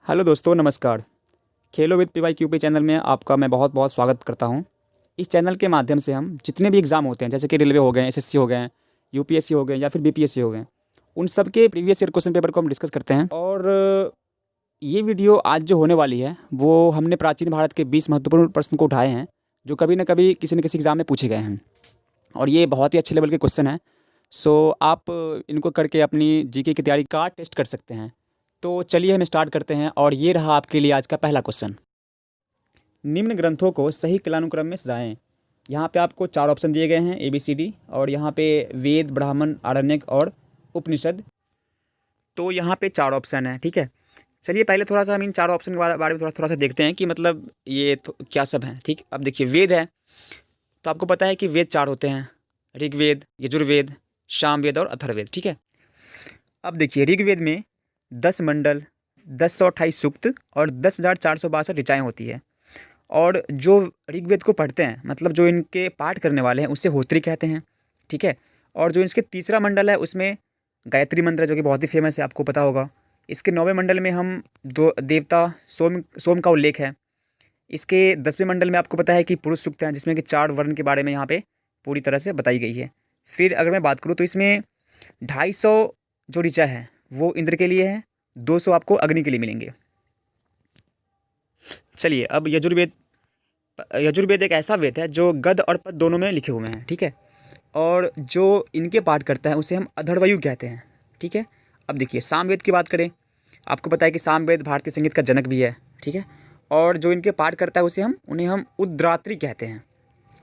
Hello दोस्तों, नमस्कार। खेलो with PYQP channel में आपका मैं बहुत बहुत स्वागत करता हूं। इस चैनल के माध्यम से हम जितने भी एग्ज़ाम होते हैं, जैसे कि रेलवे हो गए, SSC हो गए, UPSC हो गए या फिर BPSC हो गए, उन सब के प्रीवियस ईयर क्वेश्चन पेपर को हम डिस्कस करते हैं। और ये वीडियो आज जो होने वाली है वो हमने प्राचीन भारत के 20 महत्वपूर्ण प्रश्न को उठाए हैं जो कभी न कभी किसी न किसी एग्ज़ाम में पूछे गए हैं। और ये बहुत ही अच्छे लेवल के क्वेश्चन हैं। सो आप इनको करके अपनी GK की तैयारी का टेस्ट कर सकते हैं। तो चलिए हम स्टार्ट करते हैं। और ये रहा आपके लिए आज का पहला क्वेश्चन। निम्न ग्रंथों को सही कालानुक्रम में सजाएं। यहाँ पे आपको 4 ऑप्शन दिए गए हैं ABCD, और यहाँ पे वेद, ब्राह्मण, आरण्यक और उपनिषद। तो यहाँ पे 4 ऑप्शन है, ठीक है। चलिए पहले थोड़ा सा हम इन 4 ऑप्शन के बारे में थोड़ा सा देखते हैं कि मतलब ये क्या सब हैं, ठीक। अब देखिए, वेद है तो आपको पता है कि वेद 4 होते हैं: ऋग्वेद, यजुर्वेद, सामवेद और अथर्ववेद, ठीक है। अब देखिए, ऋग्वेद में 10 मंडल, 1028 सूक्त और 10,462 ऋचाएँ होती है। और जो ऋग्वेद को पढ़ते हैं, मतलब जो इनके पाठ करने वाले हैं, उसे होत्री कहते हैं, ठीक है। और जो इसके तीसरा मंडल है उसमें गायत्री मंत्र है, जो कि बहुत ही फेमस है, आपको पता होगा। इसके 9वें मंडल में हम दो देवता सोम का उल्लेख है। इसके 10वें मंडल में आपको पता है कि पुरुष सूक्त हैं, जिसमें कि 4 वर्ण के बारे में यहाँ पे पूरी तरह से बताई गई है। फिर अगर मैं बात करूँ तो इसमें 250 जो ऋचा है वो इंद्र के लिए है, 200 आपको अग्नि के लिए मिलेंगे। चलिए, अब यजुर्वेद एक ऐसा वेद है जो गद और पद दोनों में लिखे हुए हैं, ठीक है। और जो इनके पाठ करता है उसे हम अथर्वयु कहते हैं, ठीक है। अब देखिए, सामवेद की बात करें, आपको पता है कि सामवेद भारतीय संगीत का जनक भी है, ठीक है। और जो इनके पाठ करता है उसे उन्हें हम उद्रात्री कहते हैं।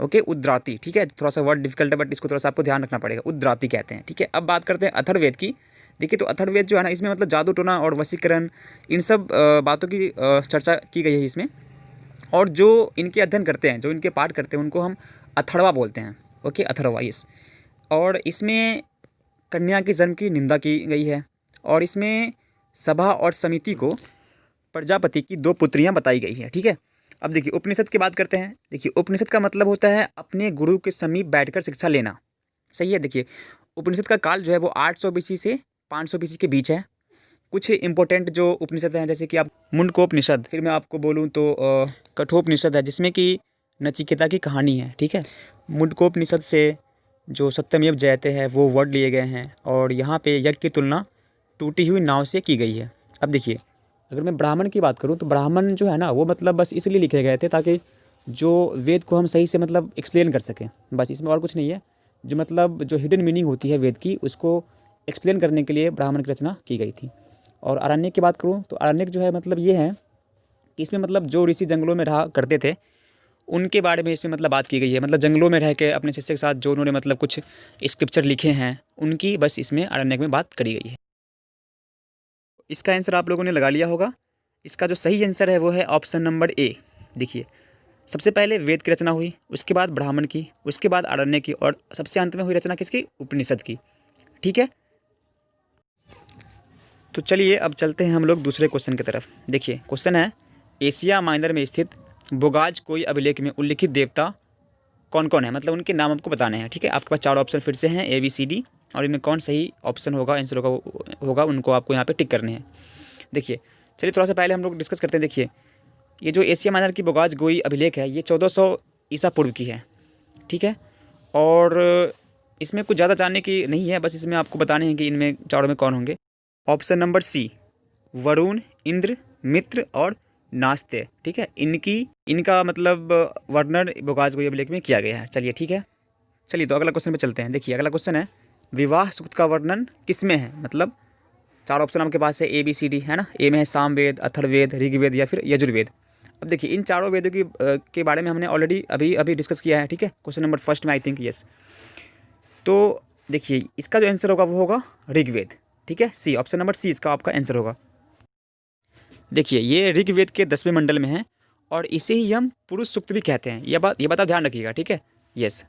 ओके, उद्राती, ठीक है। थोड़ा सा वर्ड डिफिकल्ट है, बट इसको थोड़ा सा आपको ध्यान रखना पड़ेगा। उद्राती कहते हैं, ठीक है। अब बात करते हैं अथर्ववेद की। देखिए, तो अथर्ववेद जो है ना, इसमें मतलब जादू टोना और वशीकरण, इन सब बातों की चर्चा की गई है इसमें। और जो इनके अध्ययन करते हैं, जो इनके पाठ करते हैं, उनको हम अथर्वा बोलते हैं। Okay, Atharva, yes. और इसमें कन्या के जन्म की निंदा की गई है। और इसमें सभा और समिति को प्रजापति की 2 पुत्रियां बताई गई है, ठीक है। अब देखिए, उपनिषद की बात करते हैं। देखिए, उपनिषद का मतलब होता है अपने गुरु के समीप बैठकर शिक्षा लेना, सही है। देखिए, उपनिषद का काल जो है वो 800 BC से 500 BC के बीच है। कुछ इंपॉर्टेंट जो उपनिषद हैं, जैसे कि आप मुंडकोपनिषद, फिर मैं आपको बोलूँ तो कठोपनिषद है, जिसमें कि नचिकेता की कहानी है, ठीक है। मुंडकोपनिषद से जो सत्यमेव जयते है वो वर्ड लिए गए हैं। और यहाँ पे यज्ञ की तुलना टूटी हुई नाव से की गई है। अब देखिए, अगर मैं ब्राह्मण की बात करूँ तो ब्राह्मण जो है ना, वो मतलब बस इसलिए लिखे गए थे ताकि जो वेद को हम सही से मतलब एक्सप्लेन कर सकें, बस, इसमें और कुछ नहीं है। जो मतलब जो हिडन मीनिंग होती है वेद की, उसको एक्सप्लेन करने के लिए ब्राह्मण की रचना की गई थी। और आरण्यक की बात करूँ तो आरण्यक जो है मतलब ये है कि इसमें मतलब जो ऋषि जंगलों में रहा करते थे, उनके बारे में इसमें मतलब बात की गई है। मतलब जंगलों में रह के अपने शिष्य के साथ जो उन्होंने मतलब कुछ स्क्रिप्चर लिखे हैं, उनकी बस इसमें आरण्यक में बात करी गई है। इसका आंसर आप लोगों ने लगा लिया होगा। इसका जो सही आंसर है वो है ऑप्शन नंबर A। देखिए, सबसे पहले वेद की रचना हुई, उसके बाद ब्राह्मण की, उसके बाद आरण्यक की, और सबसे अंत में हुई रचना किसकी? उपनिषद की, ठीक है। तो चलिए अब चलते हैं हम लोग दूसरे क्वेश्चन की तरफ। देखिए, क्वेश्चन है, एशिया माइनर में स्थित बोगाज कोई अभिलेख में उल्लिखित देवता कौन कौन है? मतलब उनके नाम आपको बताने हैं, ठीक है। आपके पास 4 ऑप्शन फिर से हैं ABCD, और इनमें कौन सही ऑप्शन होगा, आंसर होगा उनको आपको यहाँ पे टिक करने हैं। देखिए, चलिए थोड़ा सा पहले हम लोग डिस्कस करते हैं। देखिए, ये जो एशिया माइनर की बोगाज गोई अभिलेख है, ये 1400 ईसा पूर्व की है, ठीक है। और इसमें कुछ ज़्यादा जानने की नहीं है, बस इसमें आपको बताने हैं कि इनमें चारों में कौन होंगे। Option number C, Varun, Indra, Mitra और नास्ते, ठीक है। इनका मतलब वर्णन बोगाज गोई अभिलेख में किया गया है। चलिए, ठीक है। चलिए तो अगला क्वेश्चन पे चलते हैं। देखिए, अगला क्वेश्चन है, विवाह सूक्त का वर्णन किसमें है? मतलब 4 ऑप्शन आपके पास है ABCD, है ना। A में है सामवेद, अथर्ववेद, ऋग्वेद या फिर यजुर्वेद। अब देखिए, इन चारों वेदों के बारे में हमने ऑलरेडी अभी डिस्कस किया है, ठीक है। क्वेश्चन नंबर फर्स्ट में, आई थिंक, यस। तो देखिए, इसका जो आंसर होगा वो होगा ऋग्वेद, ठीक है। C, ऑप्शन नंबर C इसका आपका आंसर होगा। देखिए, ये ऋग्वेद के 10वें मंडल में है, और इसे ही हम पुरुष सूक्त भी कहते हैं। ये बात आप ध्यान रखिएगा, ठीक है, यस।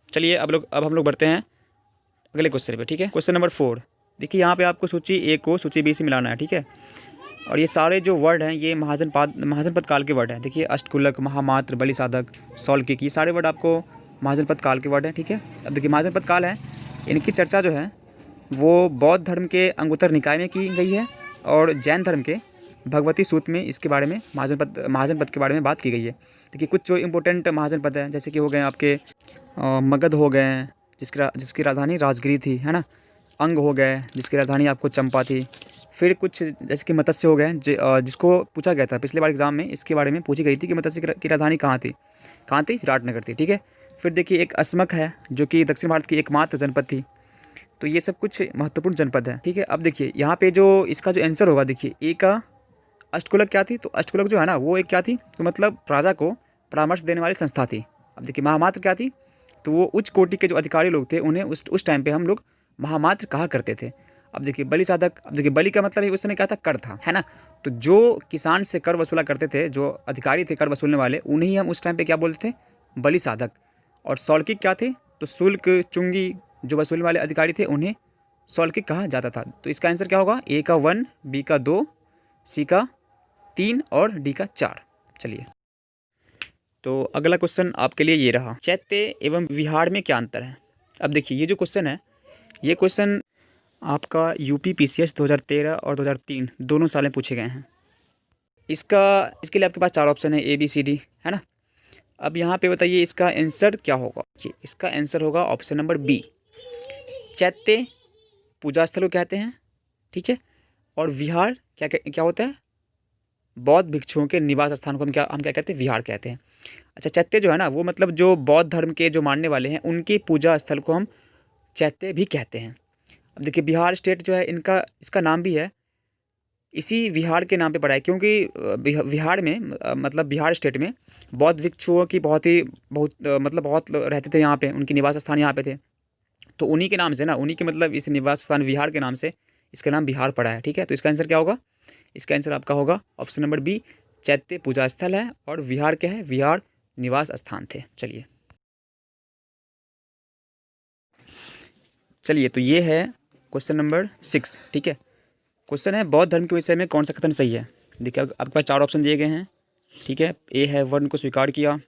चलिए अब हम लोग बढ़ते हैं अगले क्वेश्चन पे, ठीक है। Question number 4। देखिए, यहाँ पे आपको सूची A को सूची B से मिलाना है, ठीक है। और ये सारे जो वर्ड हैं ये महाजनपद काल के वर्ड हैं। देखिए, अष्टकुलक, महामात्र, बलिसाधक, सौल्किक, ये सारे वर्ड आपको महाजनपद काल के वर्ड हैं, ठीक है। अब देखिए, महाजनपद काल है, इनकी चर्चा जो है वो बौद्ध धर्म के अंगुत्तर निकाय में की गई है, और जैन धर्म के भगवती सूत्र में इसके बारे में महाजनपद के बारे में बात की गई है। देखिए कुछ जो इम्पोर्टेंट महाजनपद हैं जैसे कि हो गए आपके मगध हो गए जिसकी राजधानी राजगिरी थी, है ना। अंग हो गए जिसकी राजधानी आपको चंपा थी। फिर कुछ जैसे कि मत्स्य हो गए जिसको पूछा गया था पिछले बार एग्जाम में, इसके बारे में पूछी गई थी कि मत्स्य की राजधानी कहाँ थी, विराटनगर थी, ठीक है। फिर देखिए एक अस्मक है जो कि दक्षिण भारत की एकमात्र जनपद थी। तो ये सब कुछ महत्वपूर्ण जनपद है, ठीक है। अब देखिए यहाँ पे जो इसका जो आंसर होगा, देखिए ए का अष्टकुलक क्या थी, तो अष्टकुलक जो है ना वो एक क्या थी, तो मतलब राजा को परामर्श देने वाली संस्था थी। अब देखिए महामात्र क्या थी, तो वो उच्च कोटि के जो अधिकारी लोग थे उन्हें उस टाइम पे हम लोग महामात्र कहा करते थे। अब देखिए बलि साधक, अब देखिए बलि का मतलब उस समय क्या था, कर था, है ना। तो जो किसान से कर वसूला करते थे, जो अधिकारी थे कर वसूलने वाले, उन्हें हम उस टाइम पे क्या बोलते थे, बलि साधक। और सौल्किक क्या थे, तो शुल्क चुंगी जो वसूलने वाले अधिकारी थे उन्हें सौल्किक कहा जाता था। तो इसका आंसर क्या होगा, ए का 1, बी का 2, सी का 3 और डी का 4। चलिए तो अगला क्वेश्चन आपके लिए ये रहा, चैत्य एवं विहार में क्या अंतर है। अब देखिए ये जो क्वेश्चन है, ये क्वेश्चन आपका यूपी पीसीएस 2013 और 2003 दोनों साल में पूछे गए हैं। इसके लिए आपके पास 4 ऑप्शन है, ए बी सी डी, है ना। अब यहाँ पे बताइए इसका आंसर क्या होगा। इसका आंसर होगा ऑप्शन नंबर बी, चैत्य पूजा स्थल को कहते हैं, ठीक है। और विहार क्या होता है, बौद्ध भिक्षुओं के निवास स्थान को हम क्या कहते हैं, विहार कहते हैं। अच्छा चैत्य जो है ना वो मतलब जो बौद्ध धर्म के जो मानने वाले हैं उनके पूजा स्थल को हम चैत्य भी कहते हैं। अब देखिए बिहार स्टेट जो है इसका नाम भी है इसी विहार के नाम पे पड़ा है, क्योंकि बिहार में मतलब बिहार स्टेट में बौद्ध भिक्षुओं की बहुत रहते थे यहाँ पे, उनके निवास स्थान यहाँ पे थे। तो उन्हीं के नाम से ना, उन्हीं के मतलब इस निवास स्थान विहार के नाम से इसका नाम बिहार पड़ा है, ठीक है। तो इसका आंसर क्या होगा, इसका आंसर आपका होगा ऑप्शन नंबर बी, चैत्य पूजा स्थल है और विहार क्या है, विहार निवास स्थान थे। चलिए तो ये है क्वेश्चन नंबर 6, ठीक है। क्वेश्चन है बौद्ध धर्म के विषय में कौन सा कथन सही है। देखिए आपके पास 4 ऑप्शन दिए गए हैं, ठीक है। ए है वर्ण को स्वीकार किया,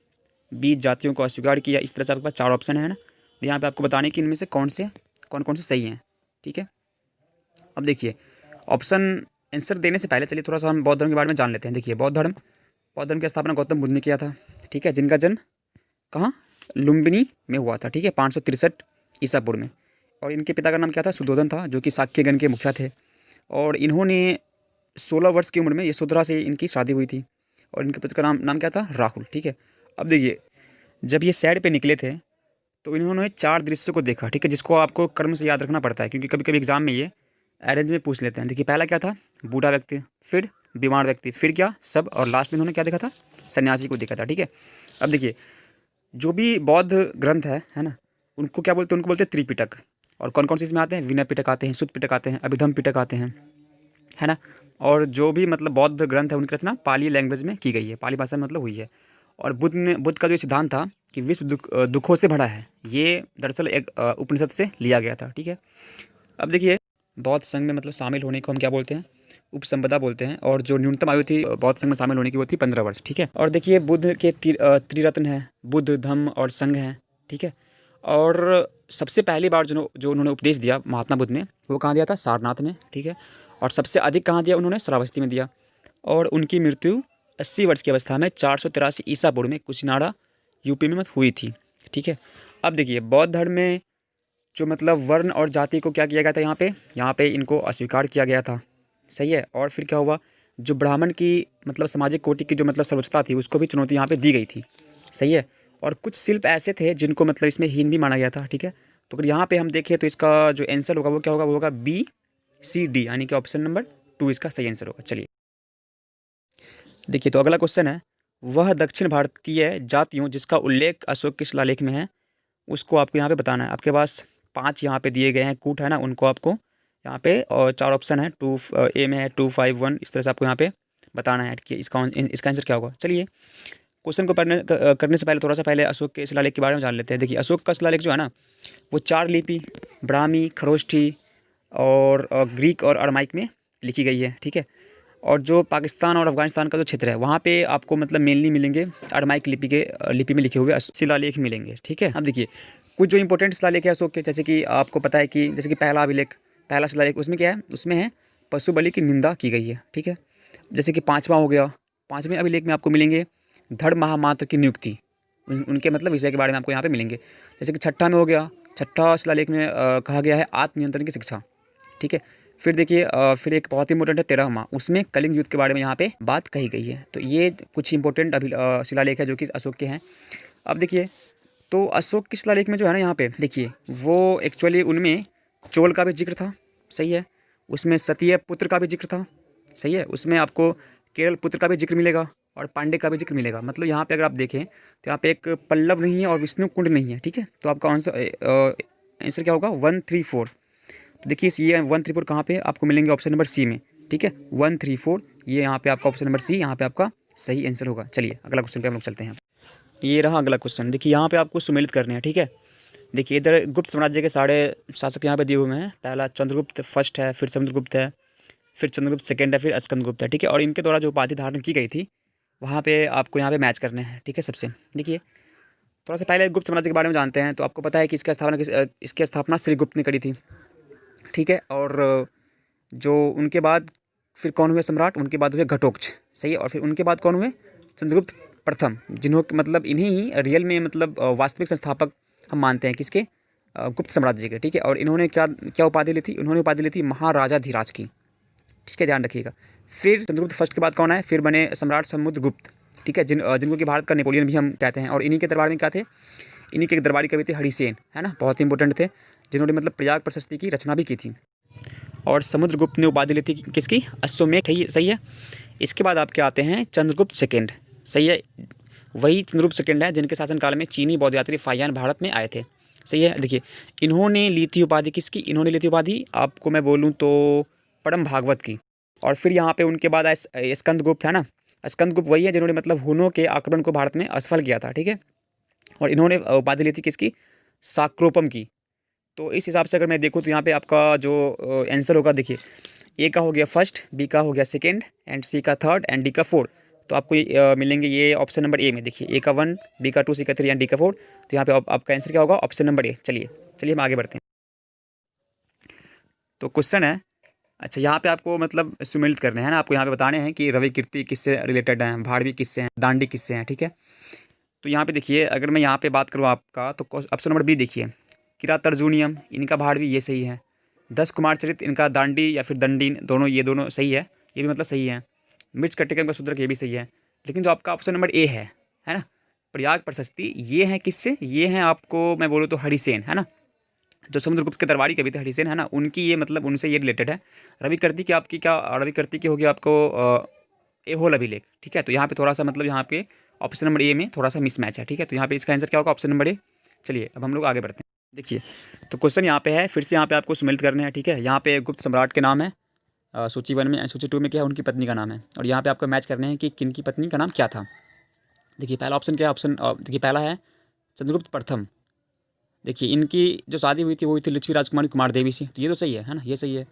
बी जातियों को अस्वीकार किया, इस तरह से आपके पास 4 ऑप्शन है ना। यहाँ पे आपको बताने कि इनमें से कौन कौन से सही हैं, ठीक है। अब देखिए ऑप्शन आंसर देने से पहले चलिए थोड़ा सा हम बौद्ध धर्म के बारे में जान लेते हैं। देखिए बौद्ध धर्म की स्थापना गौतम बुद्ध ने किया था, ठीक है, जिनका जन्म कहाँ, लुम्बिनी में हुआ था, ठीक है, 563 ईसा पूर्व में। और इनके पिता का नाम क्या था, सुद्धोधन था, जो कि शाक्यगण के मुखिया थे। और इन्होंने 16 वर्ष की उम्र में यशोधरा से इनकी शादी हुई थी। और इनके पिता का नाम क्या था, राहुल, ठीक है। अब देखिए जब ये सैड पे निकले थे तो इन्होंने 4 दृश्यों को देखा, ठीक है, जिसको आपको कर्म से याद रखना पड़ता है, क्योंकि कभी कभी एग्जाम में ये अरेंज में पूछ लेते हैं। देखिए पहला क्या था, बूढ़ा व्यक्ति, फिर बीमार व्यक्ति, फिर क्या सब, और लास्ट में इन्होंने क्या देखा था, सन्यासी को देखा था, ठीक है। अब देखिए जो भी बौद्ध ग्रंथ है ना, उनको क्या बोलते हैं, उनको बोलते हैं त्रिपिटक। और कौन कौन से इसमें आते हैं, विनय पिटक आते हैं, सुत्त पिटक आते हैं, अभिधम पिटक आते हैं, है ना। और जो भी मतलब बौद्ध ग्रंथ है उनकी रचना पाली लैंग्वेज में की गई है, पाली भाषा में मतलब हुई है। और बुद्ध का जो सिद्धांत था कि विश्व दुखों से भरा है, ये दरअसल एक उपनिषद से लिया गया था, ठीक है। अब देखिए बौद्ध संघ में मतलब शामिल होने को हम क्या बोलते हैं, उपसंपदा बोलते हैं। और जो न्यूनतम आयु थी बौद्ध संघ में शामिल होने की वो थी 15 वर्ष, ठीक है। और देखिए बुद्ध के त्रिरत्न हैं, बुद्ध धम्म और संघ हैं, ठीक है। और सबसे पहली बार जो उन्होंने उपदेश दिया महात्मा बुद्ध ने, वो कहाँ दिया था, सारनाथ में, ठीक है। और सबसे अधिक कहाँ दिया उन्होंने, श्रावस्ती में दिया। और उनकी मृत्यु 80 वर्ष की अवस्था में 483 ईसा पूर्व में कुशीनाड़ा यूपी में हुई थी, ठीक है। अब देखिए बौद्ध धर्म में जो मतलब वर्ण और जाति को क्या किया गया था, यहाँ पे इनको अस्वीकार किया गया था, सही है। और फिर क्या हुआ, जो ब्राह्मण की मतलब सामाजिक कोटि की जो मतलब सर्वोच्चता थी उसको भी चुनौती यहाँ पे दी गई थी, सही है। और कुछ शिल्प ऐसे थे जिनको मतलब इसमें हीन भी माना गया था, ठीक है। तो अगर यहाँ पे हम देखें तो इसका जो आंसर होगा वो क्या होगा, वो होगा बी सी डी, यानी कि ऑप्शन नंबर 2 इसका सही आंसर होगा। चलिए देखिए तो अगला क्वेश्चन है, वह दक्षिण भारतीय जातियों जिसका उल्लेख अशोक के शिलालेख में है उसको आपको यहाँ पे बताना है। आपके पास 5 यहाँ पे दिए गए हैं कूट, है ना, उनको आपको यहाँ पे, और 4 ऑप्शन है, 2 ए में है 2, 5, 1, इस तरह से आपको यहाँ पे बताना है कि इसका आंसर क्या होगा। चलिए क्वेश्चन को करने से पहले थोड़ा सा पहले अशोक के शिलालेख के बारे में जान लेते हैं। देखिए अशोक का शिलालेख जो है ना वो 4 लिपि, ब्राह्मी, खरोष्ठी और ग्रीक और अरमाइक में लिखी गई है, ठीक है। और जो पाकिस्तान और अफगानिस्तान का जो क्षेत्र है वहाँ पे आपको मतलब मेनली मिलेंगे अरमाइक लिपि में लिखे हुए शिलालेख मिलेंगे, ठीक है। अब देखिए कुछ जो इंपॉर्टेंट शिलालेख है अशोक के, जैसे कि आपको पता है कि जैसे कि पहला शिलालेख उसमें क्या है, उसमें है पशु बलि की निंदा की गई है, ठीक है। जैसे कि 5वां हो गया, 5वें अभिलेख में आपको मिलेंगे धड़ महामात्र की नियुक्ति, उनके मतलब विषय के बारे में आपको यहाँ पे मिलेंगे। जैसे कि 6ठा में हो गया, 6ठा शिलालेख में कहा गया है आत्मनियंत्रण की शिक्षा, ठीक है। फिर देखिए फिर एक बहुत ही इंपॉर्टेंट है 13वां, उसमें कलिंग युद्ध के बारे में यहाँ पे बात कही गई है। तो ये कुछ इंपॉर्टेंट शिलालेख है जो कि अशोक के हैं। अब देखिए तो अशोक के शिलालेख में जो है ना यहाँ पे देखिए वो एक्चुअली उनमें चोल का भी जिक्र था, सही है, उसमें सतीय पुत्र का भी जिक्र था, सही है, उसमें आपको केरल पुत्र का भी जिक्र मिलेगा और पांडे का भी जिक्र मिलेगा। मतलब यहाँ पे अगर आप देखें तो यहाँ पे एक पल्लव नहीं है और विष्णु कुंड नहीं है, ठीक है। तो आपका आंसर क्या होगा 134। तो देखिए ये 134 कहाँ पे आपको मिलेंगे, ऑप्शन नंबर सी में, ठीक है। 134 ये यहाँ पे आपका ऑप्शन नंबर सी यहाँ पे आपका सही आंसर होगा। चलिए अगला क्वेश्चन पे हम लोग चलते हैं। ये रहा अगला क्वेश्चन। देखिए यहाँ पे आपको सुमेलित करने हैं, ठीक है। देखिए इधर गुप्त साम्राज्य के सारे शासक यहाँ पे दिए हुए हैं। पहला चंद्रगुप्त फर्स्ट है, फिर समुद्रगुप्त है, फिर चंद्रगुप्त सेकंड है, फिर स्कंदगुप्त है, ठीक है। और इनके द्वारा जो उपाधि धारण की गई थी वहाँ पे आपको यहाँ पे मैच करने हैं, ठीक है। सबसे देखिए थोड़ा सा पहले गुप्त साम्राज्य के बारे में जानते हैं। तो आपको पता है कि इसकी स्थापना श्रीगुप्त ने करी थी, ठीक है। और जो उनके बाद फिर कौन हुए सम्राट, उनके बाद हुए घटोत्कच, सही है। और फिर उनके बाद कौन हुए, चंद्रगुप्त प्रथम, जिन्हों मतलब इन्हीं ही रियल में मतलब वास्तविक संस्थापक हम मानते हैं किसके, गुप्त साम्राज्य के, ठीक है। और इन्होंने क्या क्या उपाधि ली थी, उन्होंने उपाधि ली थी महाराजाधिराज की, ठीक है, ध्यान रखिएगा। फिर चंद्रगुप्त फर्स्ट के बाद कौन आए, फिर बने सम्राट समुद्रगुप्त, ठीक है, जिनको कि भारत का नेपोलियन भी हम कहते हैं। और इन्हीं के दरबार में क्या थे, इन्हीं के दरबारी कवि थे हरिसेन, है ना, बहुत ही इंपॉर्टेंट थे, जिन्होंने मतलब प्रयाग प्रशस्ति की रचना भी की थी। और समुद्रगुप्त ने उपाधि ली थी किसकी, अश्वमेध, सही है। इसके बाद आपके आते हैं चंद्रगुप्त सेकंड, सही है, वही चंद्रगुप्त सेकंड है जिनके शासनकाल में चीनी बौद्ध यात्री फाहियान भारत में आए थे, सही है। देखिए इन्होंने ली थी उपाधि किसकी, इन्होंने ली थी उपाधि आपको मैं बोलूँ तो परम भागवत की। और फिर यहाँ पे उनके बाद आए स्कंदगुप्त, है ना। स्कंदगुप्त वही है जिन्होंने मतलब हुनों के आक्रमण को भारत में असफल किया था, ठीक है। और इन्होंने उपाधि ली थी किसकी, साक्रोपम की। तो इस हिसाब से अगर मैं देखूँ तो यहाँ पे आपका जो आंसर होगा, देखिए ए का हो गया फर्स्ट, बी का हो गया सेकंड, एंड सी का थर्ड, एंड डी का फोर्थ। तो आपको मिलेंगे ये ऑप्शन नंबर ए में। देखिए ए का 1, बी का 2, सी का 3 एंड डी का 4। तो यहाँ पे आपका आंसर क्या होगा, ऑप्शन नंबर ए। चलिए हम आगे बढ़ते हैं। तो क्वेश्चन है, अच्छा यहाँ पे आपको मतलब सुमेलित करने हैं ना, आपको यहाँ पे बताने हैं कि रवि कीर्ति किससे रिलेटेड हैं, भारवी किससे हैं, दांडी किससे हैं, ठीक है। तो यहाँ पे देखिए अगर मैं यहाँ पे बात करूँ आपका, तो ऑप्शन नंबर बी देखिए, किरात अर्जुनियम इनका भारवी, ये सही है। 10 कुमार चरित इनका दांडी या फिर दंडीन, दोनों ये दोनों सही है, ये भी मतलब सही है। मिर्च कट्टिकम का शूद्रक, ये भी सही है। लेकिन जो आपका ऑप्शन नंबर ए है ना, प्रयाग प्रशस्ति, ये है किससे, ये है आपको मैं बोलूँ तो हरिसेन, है ना, जो समुद्रगुप्त के दरबारी कवि थे हरिसेन, है ना, उनकी ये मतलब उनसे ये रिलेटेड है। रवि कीर्ति की आपकी क्या, रवि कीर्ति की होगी आपको एहोल अभिलेख, ठीक है। तो यहाँ पे थोड़ा सा मतलब यहाँ पे ऑप्शन नंबर ए में थोड़ा सा मिसमैच है, ठीक है। तो यहाँ पे इसका आंसर क्या होगा, ऑप्शन नंबर ए। चलिए अब हम लोग आगे बढ़ते हैं। देखिए तो क्वेश्चन यहाँ पे है, फिर से यहाँ पे आपको सुमेलित करने हैं, ठीक है। यहाँ पे गुप्त सम्राट के नाम है सूची 1 में, सूची 2 में क्या है, उनकी पत्नी का नाम है। और यहाँ पे आपको मैच करने हैं कि किन की पत्नी का नाम क्या था। देखिए पहला ऑप्शन क्या है, ऑप्शन देखिए पहला है चंद्रगुप्त प्रथम। देखिए इनकी जो शादी हुई थी वो हुई थी लक्ष्मी राजकुमारी कुमार देवी से, तो ये तो सही है ना, ये सही है।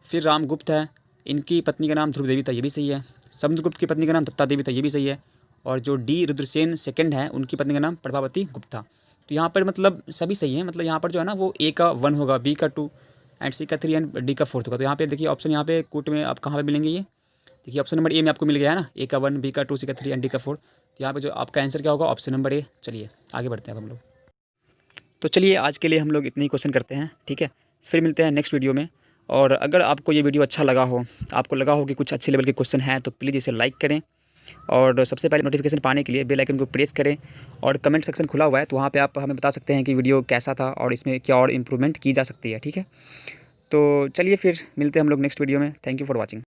फिर रामगुप्त है, इनकी पत्नी का नाम ध्रुव देवी था, ये भी सही है। समुद्रगुप्त की पत्नी का नाम दत्ता देवी था, ये भी सही है। और जो डी रुद्रसेन सेकंड है, उनकी पत्नी का नाम प्रभावती गुप्त था। तो यहाँ पर मतलब सभी सही है, मतलब यहाँ पर जो है ना वो ए का 1 होगा, बी का 2 एंड सी का 3 एंड डी का 4 होगा। तो यहाँ पे देखिए ऑप्शन यहाँ पे कूट में आप कहाँ पे मिलेंगे, ये देखिए ऑप्शन नंबर ए में आपको मिल गया है ना, ए का 1, बी का 2, सी का 3 एंड डी का 4। तो यहाँ पे जो आपका आंसर क्या होगा, ऑप्शन नंबर ए। चलिए आगे बढ़ते हैं हम लोग। तो चलिए आज के लिए हम लोग इतने ही क्वेश्चन करते हैं, ठीक है। फिर मिलते हैं नेक्स्ट वीडियो में। और अगर आपको ये वीडियो अच्छा लगा हो, आपको लगा हो कि कुछ अच्छे लेवल के क्वेश्चन हैं, तो प्लीज़ इसे लाइक करें। और सबसे पहले नोटिफिकेशन पाने के लिए बेल आइकन को प्रेस करें। और कमेंट सेक्शन खुला हुआ है, तो वहाँ पे आप हमें बता सकते हैं कि वीडियो कैसा था और इसमें क्या और इम्प्रूवमेंट की जा सकती है, ठीक है। तो चलिए फिर मिलते हैं हम लोग नेक्स्ट वीडियो में। Thank you for watching.